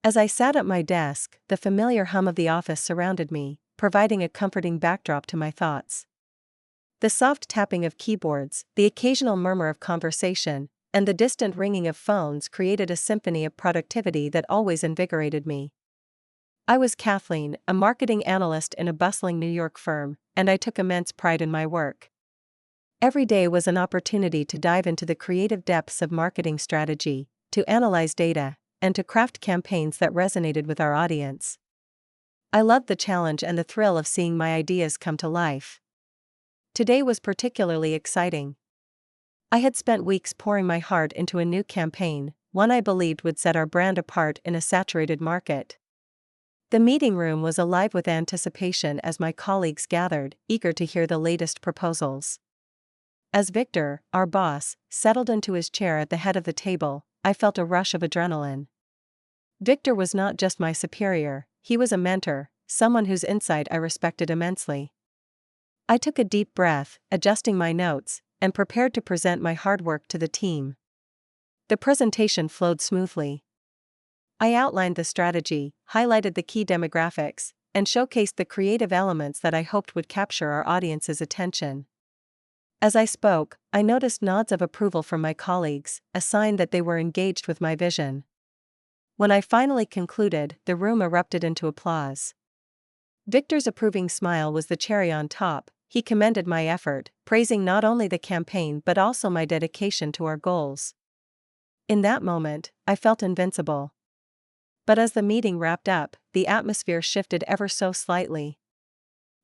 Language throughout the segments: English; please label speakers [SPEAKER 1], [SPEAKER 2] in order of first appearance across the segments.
[SPEAKER 1] As I sat at my desk, the familiar hum of the office surrounded me, providing a comforting backdrop to my thoughts. The soft tapping of keyboards, the occasional murmur of conversation, and the distant ringing of phones created a symphony of productivity that always invigorated me. I was Kathleen, a marketing analyst in a bustling New York firm, and I took immense pride in my work. Every day was an opportunity to dive into the creative depths of marketing strategy, to analyze data, and to craft campaigns that resonated with our audience. I loved the challenge and the thrill of seeing my ideas come to life. Today was particularly exciting. I had spent weeks pouring my heart into a new campaign, one I believed would set our brand apart in a saturated market. The meeting room was alive with anticipation as my colleagues gathered, eager to hear the latest proposals. As Victor, our boss, settled into his chair at the head of the table, I felt a rush of adrenaline. Victor was not just my superior, he was a mentor, someone whose insight I respected immensely. I took a deep breath, adjusting my notes, and prepared to present my hard work to the team. The presentation flowed smoothly. I outlined the strategy, highlighted the key demographics, and showcased the creative elements that I hoped would capture our audience's attention. As I spoke, I noticed nods of approval from my colleagues, a sign that they were engaged with my vision. When I finally concluded, the room erupted into applause. Victor's approving smile was the cherry on top. He commended my effort, praising not only the campaign but also my dedication to our goals. In that moment, I felt invincible. But as the meeting wrapped up, the atmosphere shifted ever so slightly.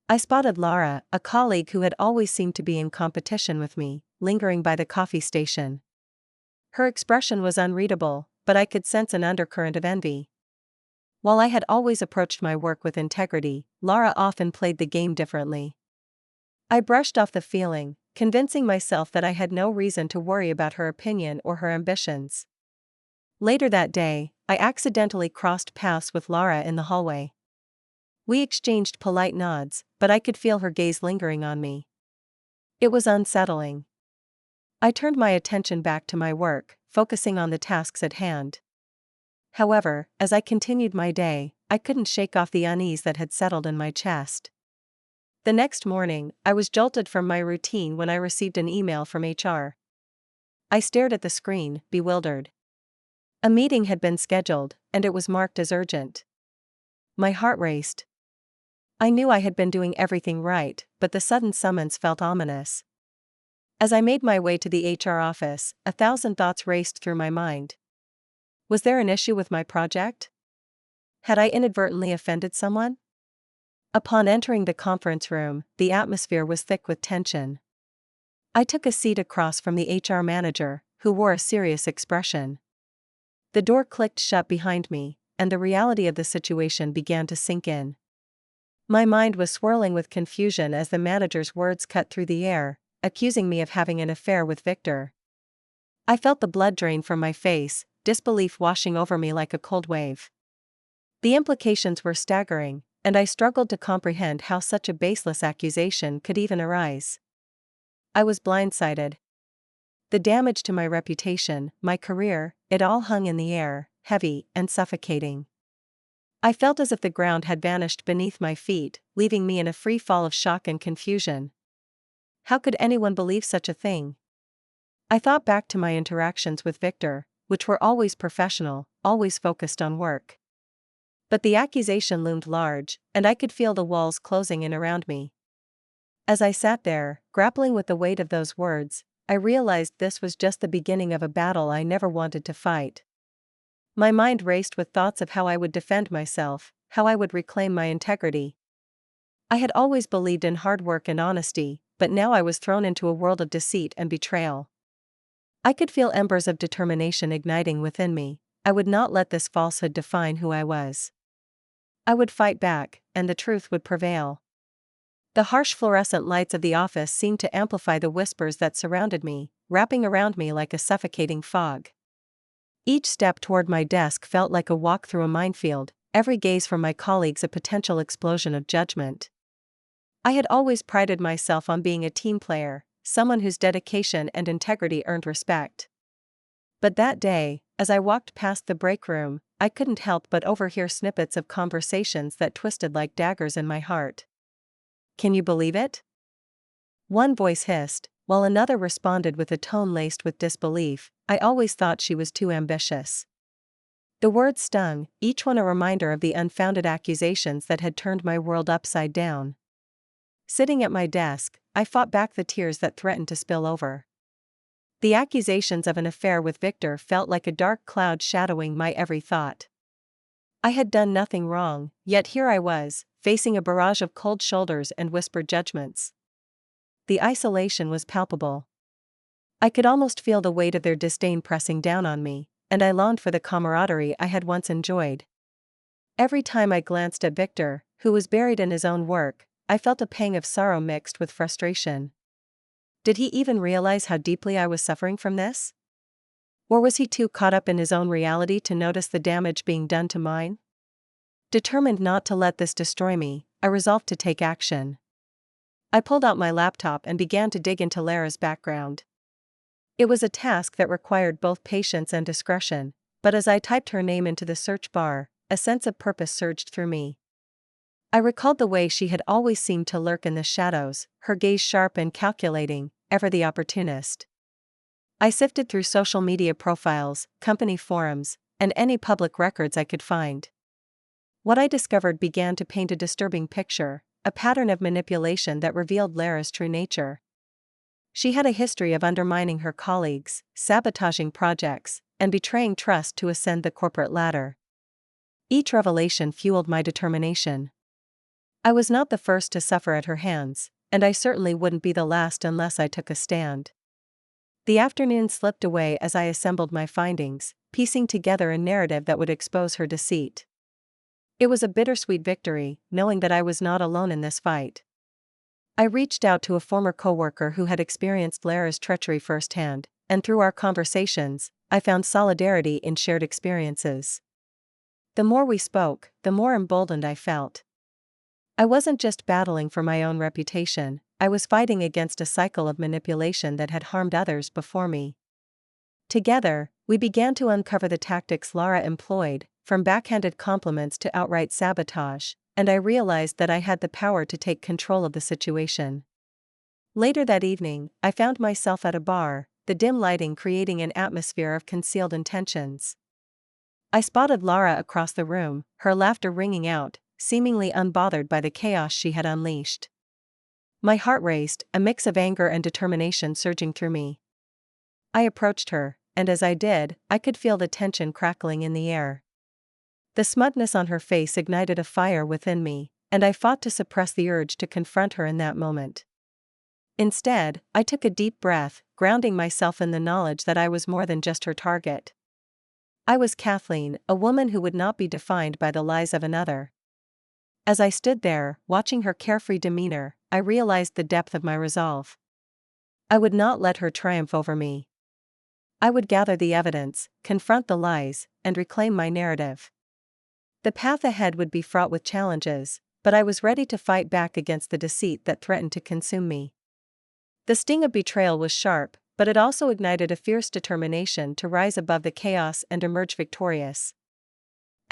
[SPEAKER 1] I spotted Lara, a colleague who had always seemed to be in competition with me, lingering by the coffee station. Her expression was unreadable, but I could sense an undercurrent of envy. While I had always approached my work with integrity, Lara often played the game differently. I brushed off the feeling, convincing myself that I had no reason to worry about her opinion or her ambitions. Later that day, I accidentally crossed paths with Lara in the hallway. We exchanged polite nods, but I could feel her gaze lingering on me. It was unsettling. I turned my attention back to my work, focusing on the tasks at hand. However, as I continued my day, I couldn't shake off the unease that had settled in my chest. The next morning, I was jolted from my routine when I received an email from HR. I stared at the screen, bewildered. A meeting had been scheduled, and it was marked as urgent. My heart raced. I knew I had been doing everything right, but the sudden summons felt ominous. As I made my way to the HR office, 1,000 thoughts raced through my mind. Was there an issue with my project? Had I inadvertently offended someone? Upon entering the conference room, the atmosphere was thick with tension. I took a seat across from the HR manager, who wore a serious expression. The door clicked shut behind me, and the reality of the situation began to sink in. My mind was swirling with confusion as the manager's words cut through the air, accusing me of having an affair with Victor. I felt the blood drain from my face, disbelief washing over me like a cold wave. The implications were staggering, and I struggled to comprehend how such a baseless accusation could even arise. I was blindsided. The damage to my reputation, my career, it all hung in the air, heavy and suffocating. I felt as if the ground had vanished beneath my feet, leaving me in a free fall of shock and confusion. How could anyone believe such a thing? I thought back to my interactions with Victor, which were always professional, always focused on work. But the accusation loomed large, and I could feel the walls closing in around me. As I sat there, grappling with the weight of those words, I realized this was just the beginning of a battle I never wanted to fight. My mind raced with thoughts of how I would defend myself, how I would reclaim my integrity. I had always believed in hard work and honesty, but now I was thrown into a world of deceit and betrayal. I could feel embers of determination igniting within me. I would not let this falsehood define who I was. I would fight back, and the truth would prevail. The harsh fluorescent lights of the office seemed to amplify the whispers that surrounded me, wrapping around me like a suffocating fog. Each step toward my desk felt like a walk through a minefield, every gaze from my colleagues a potential explosion of judgment. I had always prided myself on being a team player, someone whose dedication and integrity earned respect. But that day, as I walked past the break room, I couldn't help but overhear snippets of conversations that twisted like daggers in my heart. "Can you believe it?" one voice hissed, while another responded with a tone laced with disbelief. "I always thought she was too ambitious." The words stung, each one a reminder of the unfounded accusations that had turned my world upside down. Sitting at my desk, I fought back the tears that threatened to spill over. The accusations of an affair with Victor felt like a dark cloud shadowing my every thought. I had done nothing wrong, yet here I was, facing a barrage of cold shoulders and whispered judgments. The isolation was palpable. I could almost feel the weight of their disdain pressing down on me, and I longed for the camaraderie I had once enjoyed. Every time I glanced at Victor, who was buried in his own work, I felt a pang of sorrow mixed with frustration. Did he even realize how deeply I was suffering from this? Or was he too caught up in his own reality to notice the damage being done to mine? Determined not to let this destroy me, I resolved to take action. I pulled out my laptop and began to dig into Lara's background. It was a task that required both patience and discretion, but as I typed her name into the search bar, a sense of purpose surged through me. I recalled the way she had always seemed to lurk in the shadows, her gaze sharp and calculating, ever the opportunist. I sifted through social media profiles, company forums, and any public records I could find. What I discovered began to paint a disturbing picture, a pattern of manipulation that revealed Lara's true nature. She had a history of undermining her colleagues, sabotaging projects, and betraying trust to ascend the corporate ladder. Each revelation fueled my determination. I was not the first to suffer at her hands, and I certainly wouldn't be the last unless I took a stand. The afternoon slipped away as I assembled my findings, piecing together a narrative that would expose her deceit. It was a bittersweet victory, knowing that I was not alone in this fight. I reached out to a former coworker who had experienced Lara's treachery firsthand, and through our conversations, I found solidarity in shared experiences. The more we spoke, the more emboldened I felt. I wasn't just battling for my own reputation, I was fighting against a cycle of manipulation that had harmed others before me. Together, we began to uncover the tactics Lara employed, from backhanded compliments to outright sabotage, and I realized that I had the power to take control of the situation. Later that evening, I found myself at a bar, the dim lighting creating an atmosphere of concealed intentions. I spotted Lara across the room, her laughter ringing out, seemingly unbothered by the chaos she had unleashed. My heart raced, a mix of anger and determination surging through me. I approached her, and as I did, I could feel the tension crackling in the air. The smugness on her face ignited a fire within me, and I fought to suppress the urge to confront her in that moment. Instead, I took a deep breath, grounding myself in the knowledge that I was more than just her target. I was Kathleen, a woman who would not be defined by the lies of another. As I stood there, watching her carefree demeanor, I realized the depth of my resolve. I would not let her triumph over me. I would gather the evidence, confront the lies, and reclaim my narrative. The path ahead would be fraught with challenges, but I was ready to fight back against the deceit that threatened to consume me. The sting of betrayal was sharp, but it also ignited a fierce determination to rise above the chaos and emerge victorious.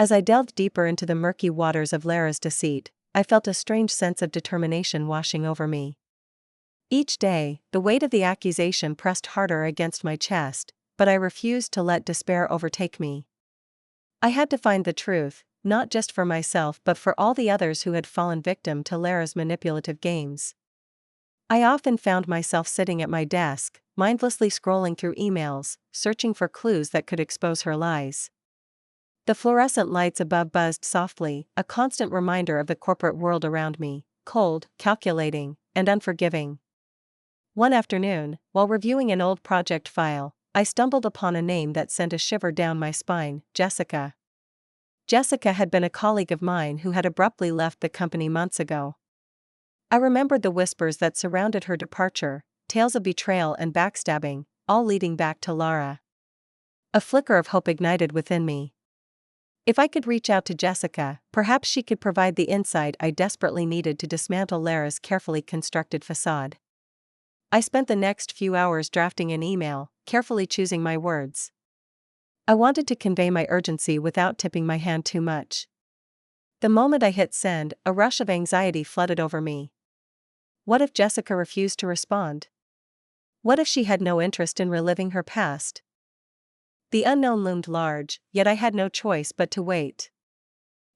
[SPEAKER 1] As I delved deeper into the murky waters of Lara's deceit, I felt a strange sense of determination washing over me. Each day, the weight of the accusation pressed harder against my chest, but I refused to let despair overtake me. I had to find the truth, not just for myself but for all the others who had fallen victim to Lara's manipulative games. I often found myself sitting at my desk, mindlessly scrolling through emails, searching for clues that could expose her lies. The fluorescent lights above buzzed softly, a constant reminder of the corporate world around me, cold, calculating, and unforgiving. One afternoon, while reviewing an old project file, I stumbled upon a name that sent a shiver down my spine: Jessica. Jessica had been a colleague of mine who had abruptly left the company months ago. I remembered the whispers that surrounded her departure, tales of betrayal and backstabbing, all leading back to Lara. A flicker of hope ignited within me. If I could reach out to Jessica, perhaps she could provide the insight I desperately needed to dismantle Lara's carefully constructed facade. I spent the next few hours drafting an email, carefully choosing my words. I wanted to convey my urgency without tipping my hand too much. The moment I hit send, a rush of anxiety flooded over me. What if Jessica refused to respond? What if she had no interest in reliving her past? The unknown loomed large, yet I had no choice but to wait.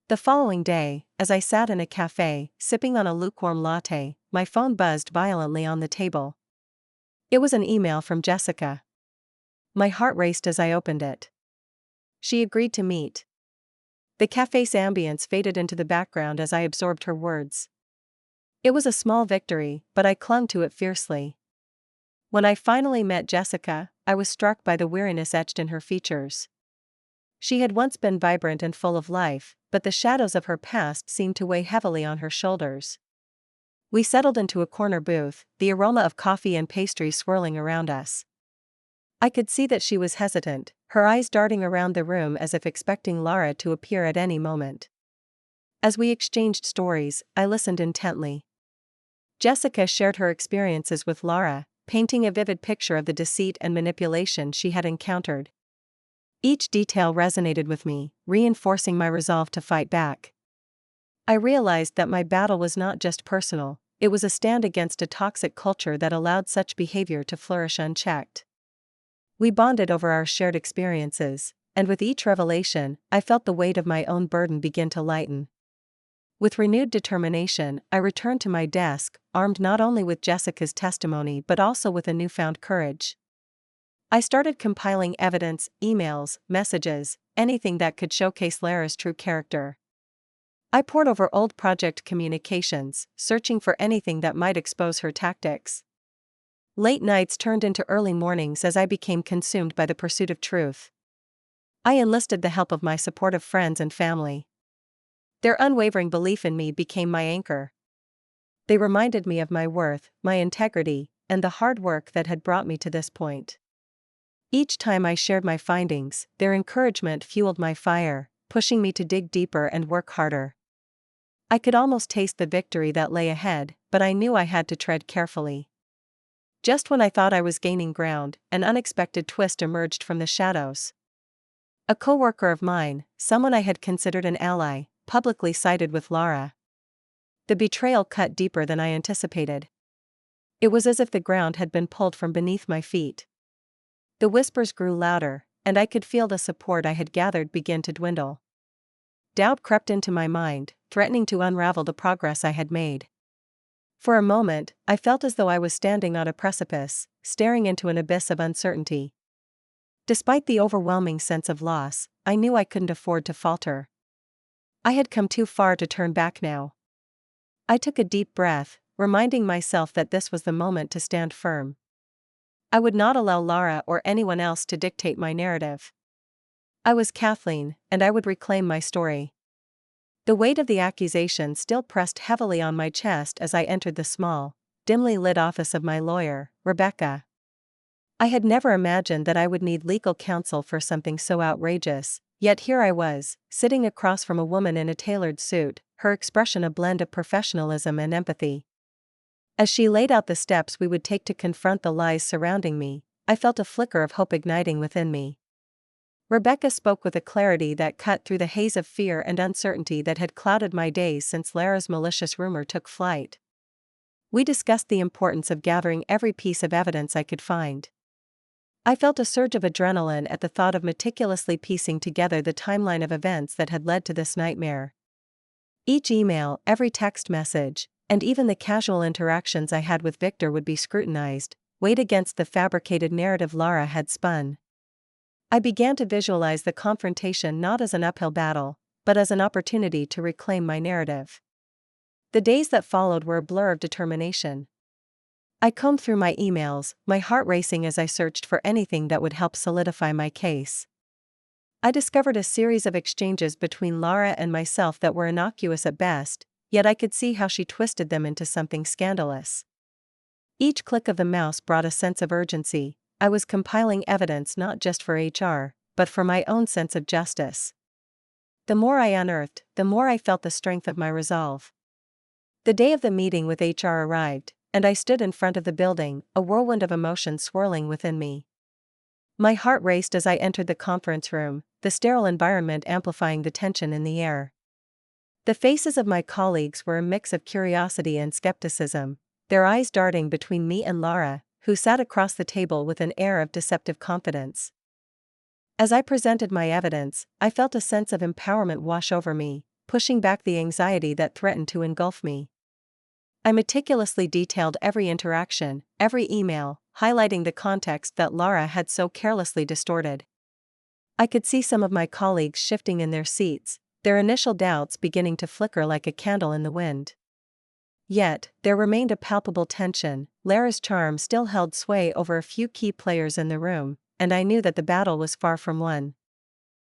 [SPEAKER 1] The following day, as I sat in a cafe, sipping on a lukewarm latte, my phone buzzed violently on the table. It was an email from Jessica. My heart raced as I opened it. She agreed to meet. The cafe's ambience faded into the background as I absorbed her words. It was a small victory, but I clung to it fiercely. When I finally met Jessica, I was struck by the weariness etched in her features. She had once been vibrant and full of life, but the shadows of her past seemed to weigh heavily on her shoulders. We settled into a corner booth, the aroma of coffee and pastry swirling around us. I could see that she was hesitant, her eyes darting around the room as if expecting Lara to appear at any moment. As we exchanged stories, I listened intently. Jessica shared her experiences with Lara, painting a vivid picture of the deceit and manipulation she had encountered. Each detail resonated with me, reinforcing my resolve to fight back. I realized that my battle was not just personal, it was a stand against a toxic culture that allowed such behavior to flourish unchecked. We bonded over our shared experiences, and with each revelation, I felt the weight of my own burden begin to lighten. With renewed determination, I returned to my desk, armed not only with Jessica's testimony but also with a newfound courage. I started compiling evidence, emails, messages, anything that could showcase Lara's true character. I pored over old project communications, searching for anything that might expose her tactics. Late nights turned into early mornings as I became consumed by the pursuit of truth. I enlisted the help of my supportive friends and family. Their unwavering belief in me became my anchor. They reminded me of my worth, my integrity, and the hard work that had brought me to this point. Each time I shared my findings, their encouragement fueled my fire, pushing me to dig deeper and work harder. I could almost taste the victory that lay ahead, but I knew I had to tread carefully. Just when I thought I was gaining ground, an unexpected twist emerged from the shadows. A coworker of mine, someone I had considered an ally, publicly sided with Lara. The betrayal cut deeper than I anticipated. It was as if the ground had been pulled from beneath my feet. The whispers grew louder, and I could feel the support I had gathered begin to dwindle. Doubt crept into my mind, threatening to unravel the progress I had made. For a moment, I felt as though I was standing on a precipice, staring into an abyss of uncertainty. Despite the overwhelming sense of loss, I knew I couldn't afford to falter. I had come too far to turn back now. I took a deep breath, reminding myself that this was the moment to stand firm. I would not allow Lara or anyone else to dictate my narrative. I was Kathleen, and I would reclaim my story. The weight of the accusation still pressed heavily on my chest as I entered the small, dimly lit office of my lawyer, Rebecca. I had never imagined that I would need legal counsel for something so outrageous, yet here I was, sitting across from a woman in a tailored suit, her expression a blend of professionalism and empathy. As she laid out the steps we would take to confront the lies surrounding me, I felt a flicker of hope igniting within me. Rebecca spoke with a clarity that cut through the haze of fear and uncertainty that had clouded my days since Lara's malicious rumor took flight. We discussed the importance of gathering every piece of evidence I could find. I felt a surge of adrenaline at the thought of meticulously piecing together the timeline of events that had led to this nightmare. Each email, every text message, and even the casual interactions I had with Victor would be scrutinized, weighed against the fabricated narrative Lara had spun. I began to visualize the confrontation not as an uphill battle, but as an opportunity to reclaim my narrative. The days that followed were a blur of determination. I combed through my emails, my heart racing as I searched for anything that would help solidify my case. I discovered a series of exchanges between Lara and myself that were innocuous at best, yet I could see how she twisted them into something scandalous. Each click of the mouse brought a sense of urgency. I was compiling evidence not just for HR, but for my own sense of justice. The more I unearthed, the more I felt the strength of my resolve. The day of the meeting with HR arrived, and I stood in front of the building, a whirlwind of emotion swirling within me. My heart raced as I entered the conference room, the sterile environment amplifying the tension in the air. The faces of my colleagues were a mix of curiosity and skepticism, their eyes darting between me and Lara, who sat across the table with an air of deceptive confidence. As I presented my evidence, I felt a sense of empowerment wash over me, pushing back the anxiety that threatened to engulf me. I meticulously detailed every interaction, every email, highlighting the context that Lara had so carelessly distorted. I could see some of my colleagues shifting in their seats, their initial doubts beginning to flicker like a candle in the wind. Yet, there remained a palpable tension. Lara's charm still held sway over a few key players in the room, and I knew that the battle was far from won.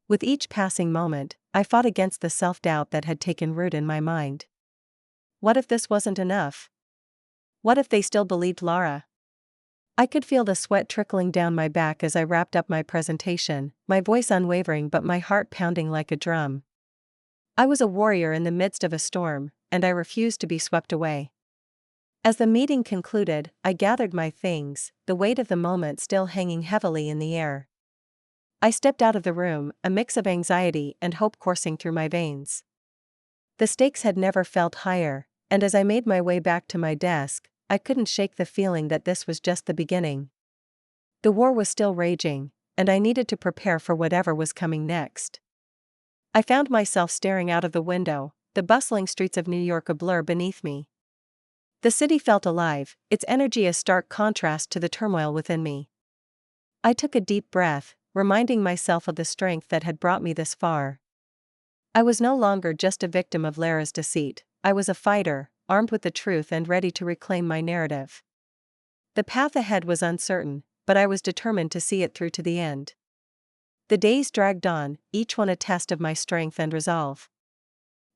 [SPEAKER 1] With each passing moment, I fought against the self-doubt that had taken root in my mind. What if this wasn't enough? What if they still believed Lara? I could feel the sweat trickling down my back as I wrapped up my presentation, my voice unwavering but my heart pounding like a drum. I was a warrior in the midst of a storm, and I refused to be swept away. As the meeting concluded, I gathered my things, the weight of the moment still hanging heavily in the air. I stepped out of the room, a mix of anxiety and hope coursing through my veins. The stakes had never felt higher, and as I made my way back to my desk, I couldn't shake the feeling that this was just the beginning. The war was still raging, and I needed to prepare for whatever was coming next. I found myself staring out of the window, the bustling streets of New York a blur beneath me. The city felt alive, its energy a stark contrast to the turmoil within me. I took a deep breath, reminding myself of the strength that had brought me this far. I was no longer just a victim of Lara's deceit, I was a fighter, armed with the truth and ready to reclaim my narrative. The path ahead was uncertain, but I was determined to see it through to the end. The days dragged on, each one a test of my strength and resolve.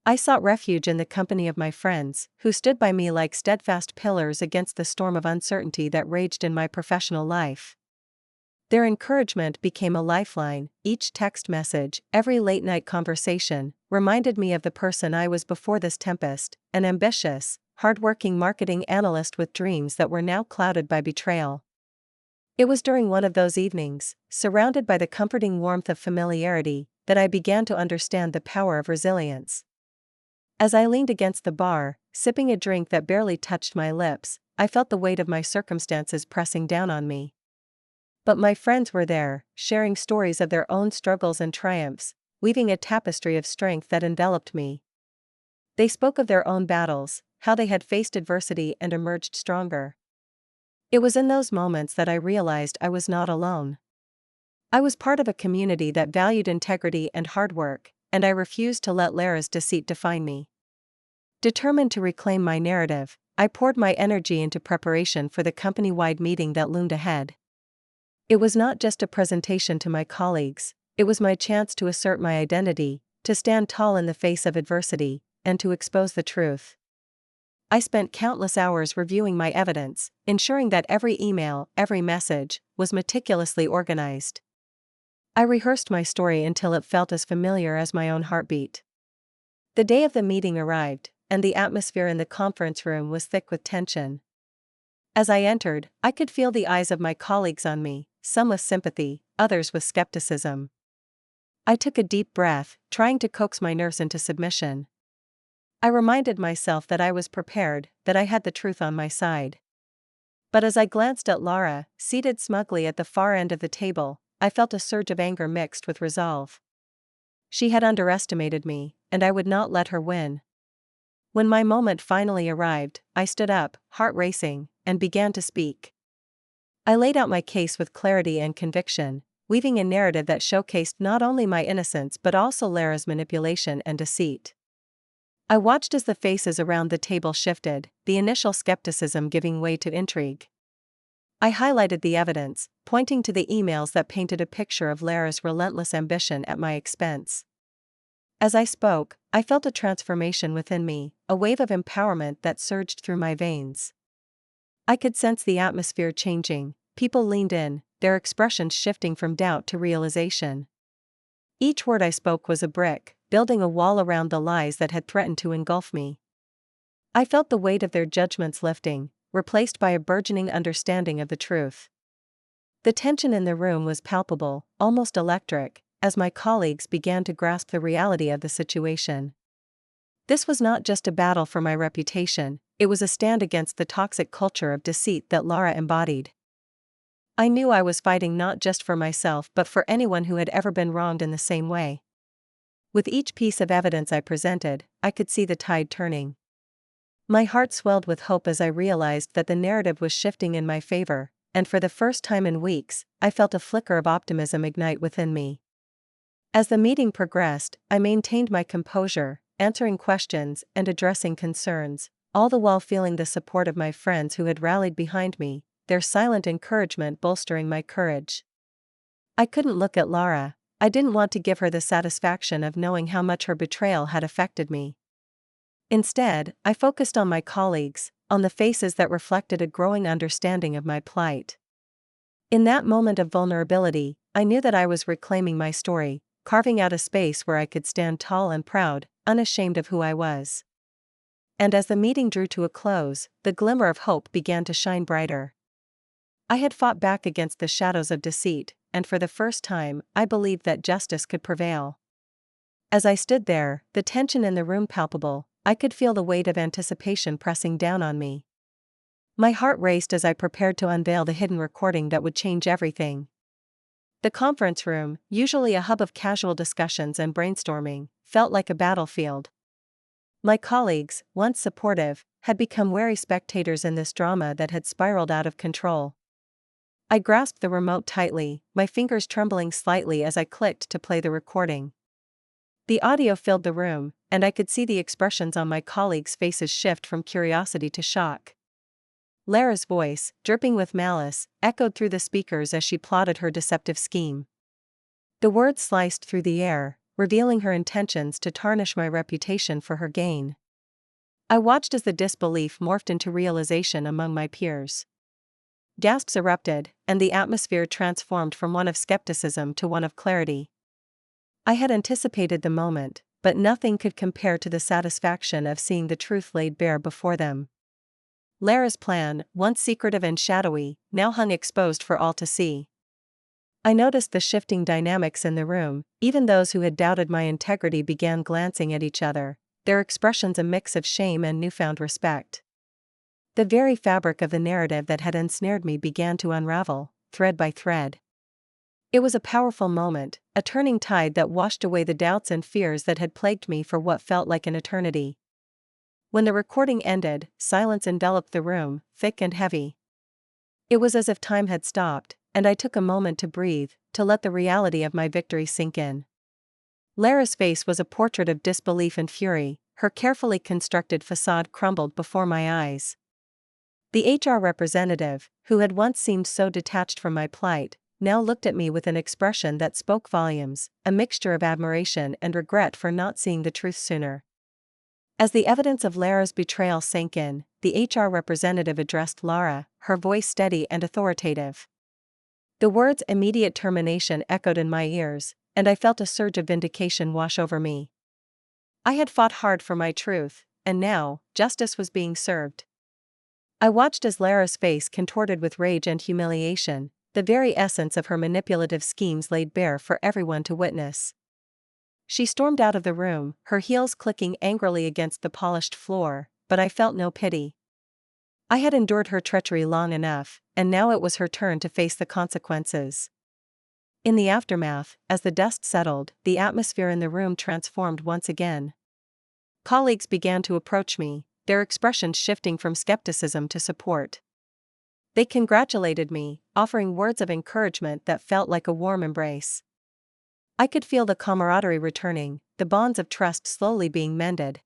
[SPEAKER 1] I sought refuge in the company of my friends, who stood by me like steadfast pillars against the storm of uncertainty that raged in my professional life. Their encouragement became a lifeline. Each text message, every late-night conversation, reminded me of the person I was before this tempest, an ambitious, hard-working marketing analyst with dreams that were now clouded by betrayal. It was during one of those evenings, surrounded by the comforting warmth of familiarity, that I began to understand the power of resilience. As I leaned against the bar, sipping a drink that barely touched my lips, I felt the weight of my circumstances pressing down on me. But my friends were there, sharing stories of their own struggles and triumphs, weaving a tapestry of strength that enveloped me. They spoke of their own battles, how they had faced adversity and emerged stronger. It was in those moments that I realized I was not alone. I was part of a community that valued integrity and hard work, and I refused to let Lara's deceit define me. Determined to reclaim my narrative, I poured my energy into preparation for the company-wide meeting that loomed ahead. It was not just a presentation to my colleagues, it was my chance to assert my identity, to stand tall in the face of adversity, and to expose the truth. I spent countless hours reviewing my evidence, ensuring that every email, every message, was meticulously organized. I rehearsed my story until it felt as familiar as my own heartbeat. The day of the meeting arrived, and the atmosphere in the conference room was thick with tension. As I entered, I could feel the eyes of my colleagues on me, some with sympathy, others with skepticism. I took a deep breath, trying to coax my nerves into submission. I reminded myself that I was prepared, that I had the truth on my side. But as I glanced at Lara, seated smugly at the far end of the table, I felt a surge of anger mixed with resolve. She had underestimated me, and I would not let her win. When my moment finally arrived, I stood up, heart racing, and began to speak. I laid out my case with clarity and conviction, weaving a narrative that showcased not only my innocence but also Lara's manipulation and deceit. I watched as the faces around the table shifted, the initial skepticism giving way to intrigue. I highlighted the evidence, pointing to the emails that painted a picture of Lara's relentless ambition at my expense. As I spoke, I felt a transformation within me, a wave of empowerment that surged through my veins. I could sense the atmosphere changing, people leaned in, their expressions shifting from doubt to realization. Each word I spoke was a brick, building a wall around the lies that had threatened to engulf me. I felt the weight of their judgments lifting, replaced by a burgeoning understanding of the truth. The tension in the room was palpable, almost electric, as my colleagues began to grasp the reality of the situation. This was not just a battle for my reputation, it was a stand against the toxic culture of deceit that Lara embodied. I knew I was fighting not just for myself but for anyone who had ever been wronged in the same way. With each piece of evidence I presented, I could see the tide turning. My heart swelled with hope as I realized that the narrative was shifting in my favor, and for the first time in weeks, I felt a flicker of optimism ignite within me. As the meeting progressed, I maintained my composure, answering questions and addressing concerns, all the while feeling the support of my friends who had rallied behind me, their silent encouragement bolstering my courage. I couldn't look at Lara. I didn't want to give her the satisfaction of knowing how much her betrayal had affected me. Instead, I focused on my colleagues, on the faces that reflected a growing understanding of my plight. In that moment of vulnerability, I knew that I was reclaiming my story, carving out a space where I could stand tall and proud, unashamed of who I was. And as the meeting drew to a close, the glimmer of hope began to shine brighter. I had fought back against the shadows of deceit, and for the first time, I believed that justice could prevail. As I stood there, the tension in the room palpable, I could feel the weight of anticipation pressing down on me. My heart raced as I prepared to unveil the hidden recording that would change everything. The conference room, usually a hub of casual discussions and brainstorming, felt like a battlefield. My colleagues, once supportive, had become wary spectators in this drama that had spiraled out of control. I grasped the remote tightly, my fingers trembling slightly as I clicked to play the recording. The audio filled the room, and I could see the expressions on my colleagues' faces shift from curiosity to shock. Lara's voice, dripping with malice, echoed through the speakers as she plotted her deceptive scheme. The words sliced through the air, revealing her intentions to tarnish my reputation for her gain. I watched as the disbelief morphed into realization among my peers. Gasps erupted, and the atmosphere transformed from one of skepticism to one of clarity. I had anticipated the moment, but nothing could compare to the satisfaction of seeing the truth laid bare before them. Lara's plan, once secretive and shadowy, now hung exposed for all to see. I noticed the shifting dynamics in the room. Even those who had doubted my integrity began glancing at each other, their expressions a mix of shame and newfound respect. The very fabric of the narrative that had ensnared me began to unravel, thread by thread. It was a powerful moment, a turning tide that washed away the doubts and fears that had plagued me for what felt like an eternity. When the recording ended, silence enveloped the room, thick and heavy. It was as if time had stopped, and I took a moment to breathe, to let the reality of my victory sink in. Lara's face was a portrait of disbelief and fury, her carefully constructed facade crumbled before my eyes. The HR representative, who had once seemed so detached from my plight, now looked at me with an expression that spoke volumes, a mixture of admiration and regret for not seeing the truth sooner. As the evidence of Lara's betrayal sank in, the HR representative addressed Lara, her voice steady and authoritative. The words "immediate termination" echoed in my ears, and I felt a surge of vindication wash over me. I had fought hard for my truth, and now, justice was being served. I watched as Lara's face contorted with rage and humiliation, the very essence of her manipulative schemes laid bare for everyone to witness. She stormed out of the room, her heels clicking angrily against the polished floor, but I felt no pity. I had endured her treachery long enough, and now it was her turn to face the consequences. In the aftermath, as the dust settled, the atmosphere in the room transformed once again. Colleagues began to approach me, their expressions shifting from skepticism to support. They congratulated me, offering words of encouragement that felt like a warm embrace. I could feel the camaraderie returning, the bonds of trust slowly being mended.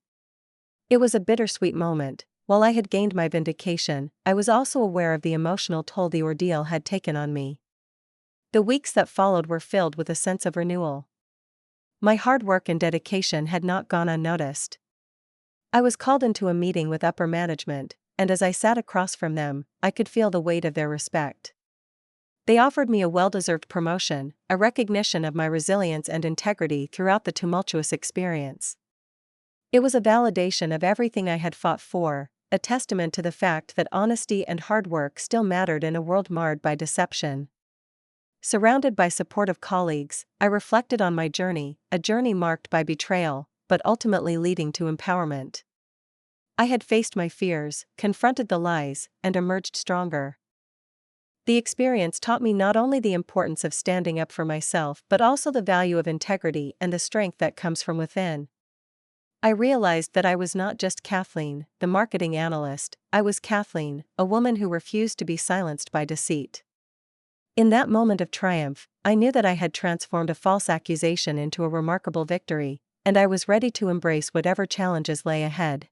[SPEAKER 1] It was a bittersweet moment. While I had gained my vindication, I was also aware of the emotional toll the ordeal had taken on me. The weeks that followed were filled with a sense of renewal. My hard work and dedication had not gone unnoticed. I was called into a meeting with upper management, and as I sat across from them, I could feel the weight of their respect. They offered me a well-deserved promotion, a recognition of my resilience and integrity throughout the tumultuous experience. It was a validation of everything I had fought for, a testament to the fact that honesty and hard work still mattered in a world marred by deception. Surrounded by supportive colleagues, I reflected on my journey, a journey marked by betrayal, but ultimately leading to empowerment. I had faced my fears, confronted the lies, and emerged stronger. The experience taught me not only the importance of standing up for myself but also the value of integrity and the strength that comes from within. I realized that I was not just Kathleen, the marketing analyst, I was Kathleen, a woman who refused to be silenced by deceit. In that moment of triumph, I knew that I had transformed a false accusation into a remarkable victory, and I was ready to embrace whatever challenges lay ahead.